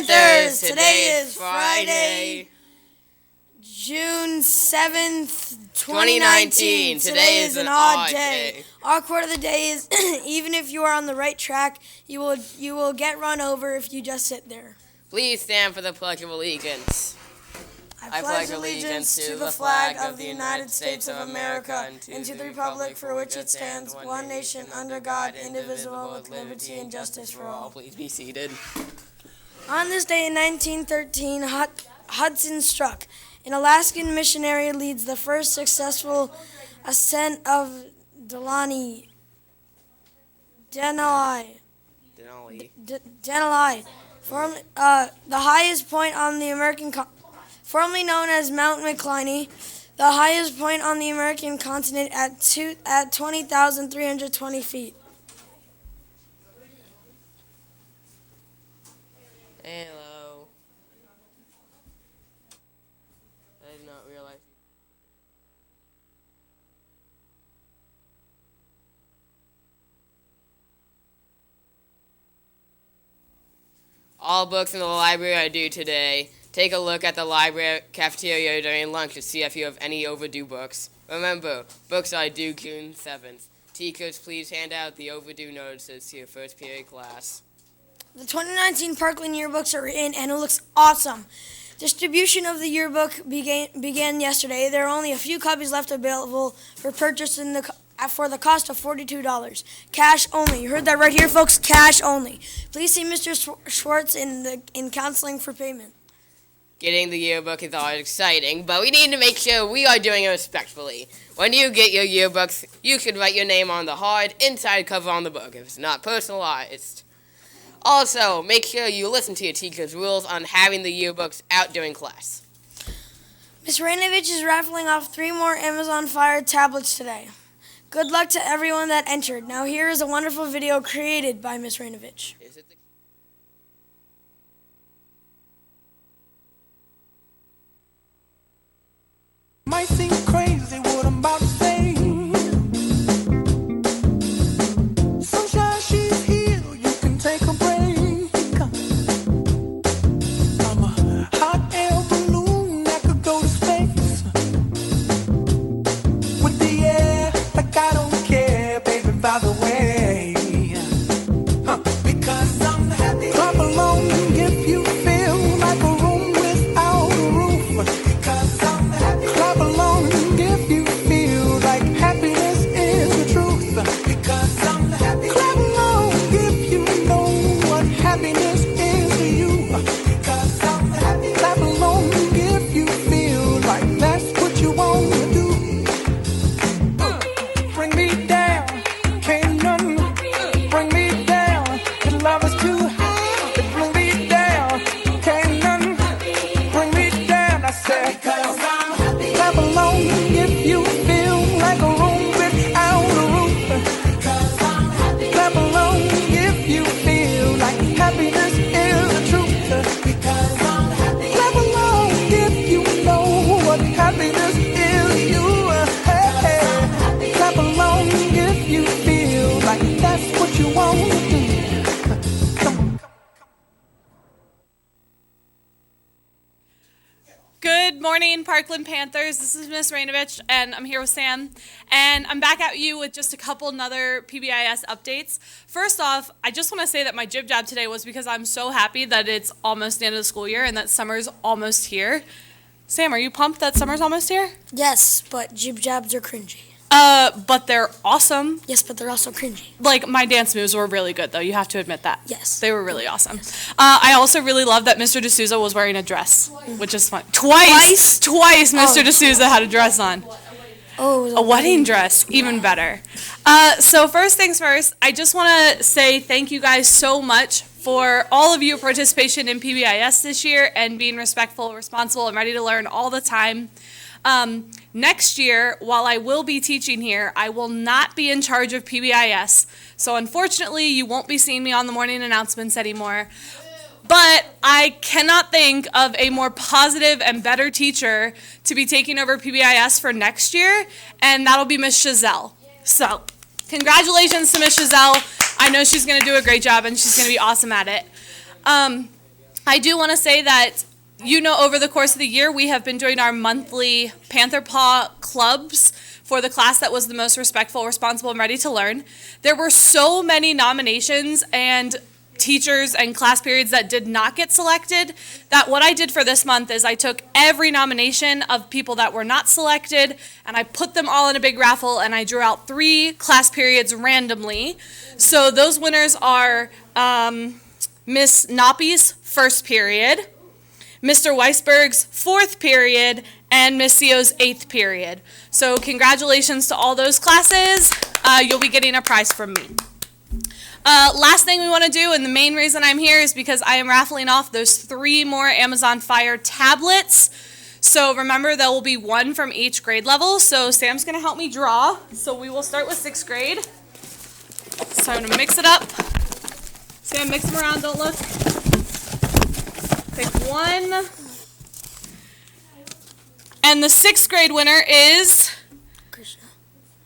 Panthers! Today is Friday, June 7th, 2019. Today is an odd day. Our quote of the day is, even if you are on the right track, you will get run over if you just sit there. Please stand for the Pledge of Allegiance. I pledge allegiance to the flag of the United States of America and to the republic for which it stands, one nation under God, indivisible, with liberty and justice for all. Please be seated. On this day in 1913, Hudson struck. An Alaskan missionary leads the first successful ascent of Denali, the highest point on the American formerly known as Mount McCliney, the highest point on the American continent at 20,320 feet. Hello. I did not realize. All books in the library are due today. Take a look at the library cafeteria during lunch to see if you have any overdue books. Remember, books are due June 7th. Teachers, please hand out the overdue notices to your first period class. The 2019 Parkland yearbooks are in, and it looks awesome. Distribution of the yearbook began yesterday. There are only a few copies left available for purchase for the cost of $42. Cash only. You heard that right here, folks. Cash only. Please see Mr. Schwartz in counseling for payment. Getting the yearbook is always exciting, but we need to make sure we are doing it respectfully. When you get your yearbooks, you should write your name on the hard inside cover on the book if it's not personalized. Also, make sure you listen to your teacher's rules on having the yearbooks out during class. Ms. Rainovich is raffling off 3 more Amazon Fire tablets today. Good luck to everyone that entered. Now here is a wonderful video created by Ms. Rainovich. Might seem crazy what I'm about to say. Sunshine, she's here, you can take a break. I'm a hot air balloon that could go to space. With the air, like I don't care, baby, by the way. Because I'm happy. Clap along if you feel like a room without a roof. Because I'm happy. Clap along if you feel like happiness is the truth. Because I'm happy. Clap along if you know what happiness is to you. Because I'm happy. Clap along if you feel like that's what you want to do. Bring me down, can't none bring me down. The love is too high to bring me down. Can't none bring me down. I said, because I'm happy. Clap along if you feel like a room without a roof. Because I'm happy. Clap along if you feel like happiness is the truth. Because I'm happy. Clap along if you know what happiness is to you. Hey, clap along if you feel like that's what you want to do. Good morning, Parkland Panthers. This is Miss Rainovich, and I'm here with Sam. And I'm back at you with just a couple other PBIS updates. First off, I just want to say that my jib jab today was because I'm so happy that it's almost the end of the school year and that summer's almost here. Sam, are you pumped that summer's almost here? Yes, but jib jabs are cringy. But they're awesome. Yes, but they're also cringy. Like, my dance moves were really good, though. You have to admit that. Yes. They were really awesome. I also really love that Mr. D'Souza was wearing a dress, which is fun. Twice, Mr. D'Souza had a dress on. Oh, it was A wedding dress, even better. So first things first, I just want to say thank you guys so much for all of your participation in PBIS this year and being respectful, responsible, and ready to learn all the time. Next year, while I will be teaching here, I will not be in charge of PBIS. So unfortunately, you won't be seeing me on the morning announcements anymore. But I cannot think of a more positive and better teacher to be taking over PBIS for next year, and that'll be Miss Chazelle. So congratulations to Miss Chazelle. I know she's going to do a great job, and she's going to be awesome at it. I do want to say that, over the course of the year, we have been doing our monthly Panther Paw clubs for the class that was the most respectful, responsible, and ready to learn. There were so many nominations and teachers and class periods that did not get selected that what I did for this month is I took every nomination of people that were not selected and I put them all in a big raffle and I drew out 3 class periods randomly. So those winners are Miss Noppy's first period, Mr. Weisberg's 4th period, and Miss Sio's 8th period. So congratulations to all those classes. You'll be getting a prize from me. Last thing we want to do, and the main reason I'm here, is because I am raffling off those 3 more Amazon Fire tablets. So remember, there will be 1 from each grade level. So Sam's going to help me draw. So we will start with 6th grade. So I'm going to mix it up. Sam, mix them around, don't look. Pick 1. And the 6th grade winner is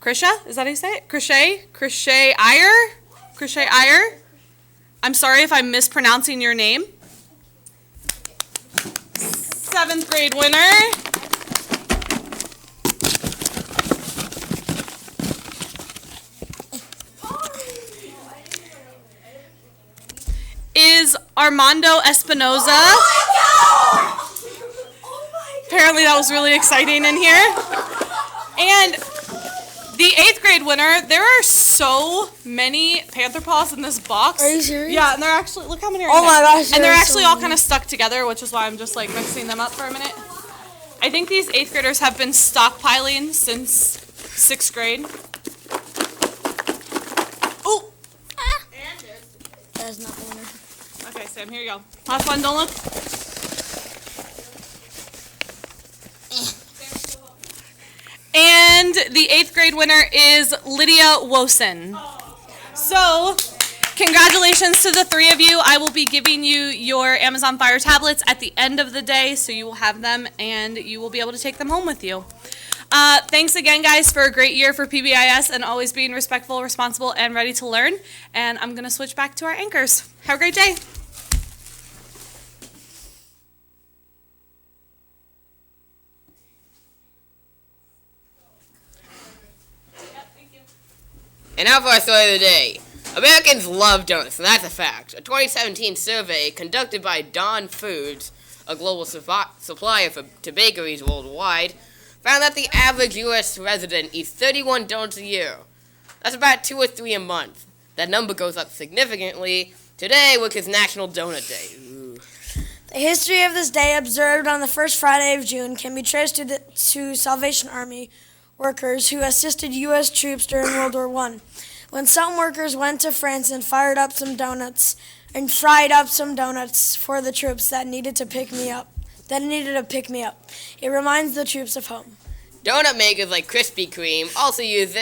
Krisha? Is that how you say it? Crochet Iyer? I'm sorry if I'm mispronouncing your name. 7th grade winner is Armando Espinoza. Apparently that was really exciting in here. And the 8th grade winner, there are so many Panther Paws in this box. Are you serious? Yeah, and they're actually, look how many are Oh in there. my gosh. And they're there's actually so all many. kind of stuck together, which is why I'm just like mixing them up for a minute. I think these 8th graders have been stockpiling since 6th grade. Oh! That's not the winner. Okay, Sam, here you go. Last one, don't look. And the 8th grade winner is Lydia Wosen. So, congratulations to the 3 of you. I will be giving you your Amazon Fire tablets at the end of the day, so you will have them and you will be able to take them home with you. Thanks again, guys, for a great year for PBIS and always being respectful, responsible, and ready to learn. And I'm going to switch back to our anchors. Have a great day. And now for our story of the day. Americans love donuts, and that's a fact. A 2017 survey conducted by Don Foods, a global supplier to bakeries worldwide, found that the average U.S. resident eats 31 donuts a year. That's about 2 or 3 a month. That number goes up significantly today, which is National Donut Day. Ooh. The history of this day, observed on the first Friday of June, can be traced to Salvation Army workers who assisted U.S. troops during World War I. When some workers went to France and fried up some donuts for the troops that needed a pick-me-up. It reminds the troops of home. Donut makers like Krispy Kreme also use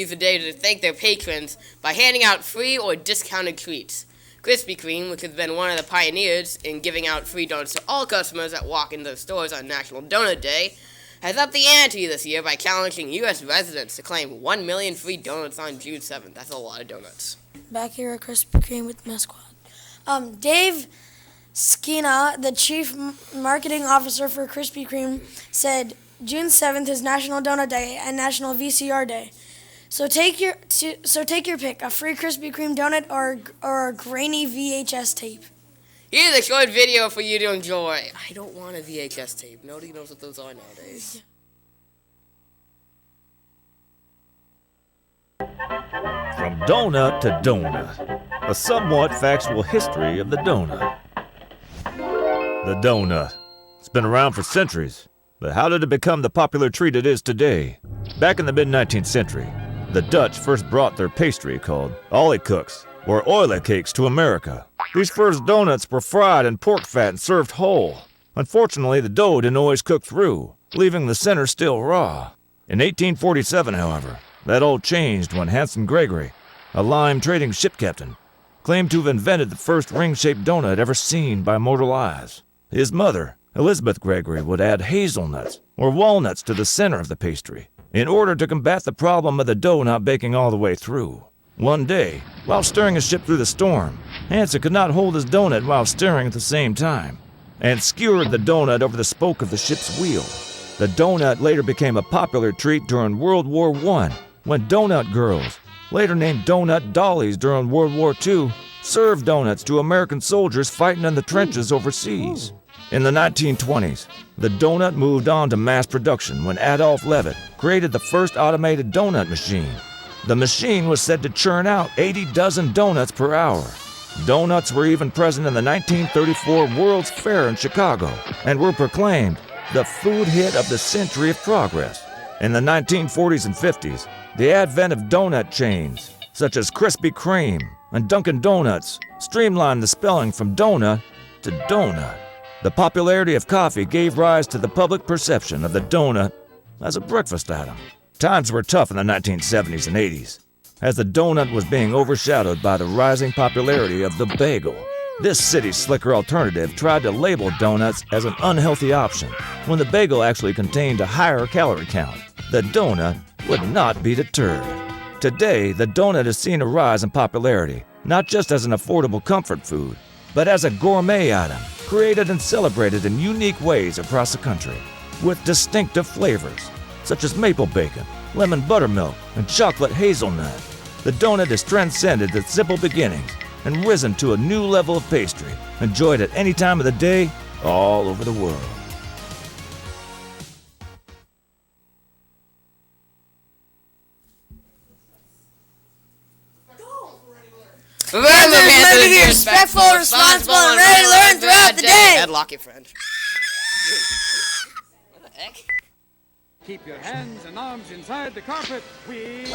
the day to thank their patrons by handing out free or discounted treats. Krispy Kreme, which has been one of the pioneers in giving out free donuts to all customers that walk into their stores on National Donut Day, has upped the ante this year by challenging U.S. residents to claim 1 million free donuts on June 7th. That's a lot of donuts. Back here at Krispy Kreme with my squad. Dave Skina, the chief marketing officer for Krispy Kreme, said June 7th is National Donut Day and National VCR Day. So take your pick, a free Krispy Kreme donut or a grainy VHS tape. Here's a short video for you to enjoy. I don't want a VHS tape. Nobody knows what those are nowadays. From donut to donut, a somewhat factual history of the donut. The donut. It's been around for centuries, but how did it become the popular treat it is today? Back in the mid-19th century, the Dutch first brought their pastry called olykoeks, or oily cakes, to America. These first donuts were fried in pork fat and served whole. Unfortunately, the dough didn't always cook through, leaving the center still raw. In 1847, however, that all changed when Hanson Gregory, a lime trading ship captain, claimed to have invented the first ring-shaped donut ever seen by mortal eyes. His mother, Elizabeth Gregory, would add hazelnuts or walnuts to the center of the pastry in order to combat the problem of the dough not baking all the way through. One day, while steering his ship through the storm, Hansen could not hold his donut while steering at the same time, and skewered the donut over the spoke of the ship's wheel. The donut later became a popular treat during World War I, when donut girls, later named donut dollies during World War II, served donuts to American soldiers fighting in the trenches overseas. In the 1920s, the donut moved on to mass production when Adolf Levitt created the first automated donut machine. The machine was said to churn out 80 dozen donuts per hour. Donuts were even present in the 1934 World's Fair in Chicago and were proclaimed the food hit of the century of progress. In the 1940s and 50s, the advent of donut chains, such as Krispy Kreme and Dunkin' Donuts, streamlined the spelling from donut to donut. The popularity of coffee gave rise to the public perception of the donut as a breakfast item. Times were tough in the 1970s and 80s, as the donut was being overshadowed by the rising popularity of the bagel. This city's slicker alternative tried to label donuts as an unhealthy option, when the bagel actually contained a higher calorie count. The donut would not be deterred. Today, the donut has seen a rise in popularity, not just as an affordable comfort food, but as a gourmet item, created and celebrated in unique ways across the country, with distinctive flavors, such as maple bacon, lemon buttermilk, and chocolate hazelnut. The donut has transcended its simple beginnings and risen to a new level of pastry, enjoyed at any time of the day, all over the world. Remember, Remember to be respectful, responsible, and ready to learn throughout the day. Headlock your friend. What the heck? Keep your hands and arms inside the carpet. We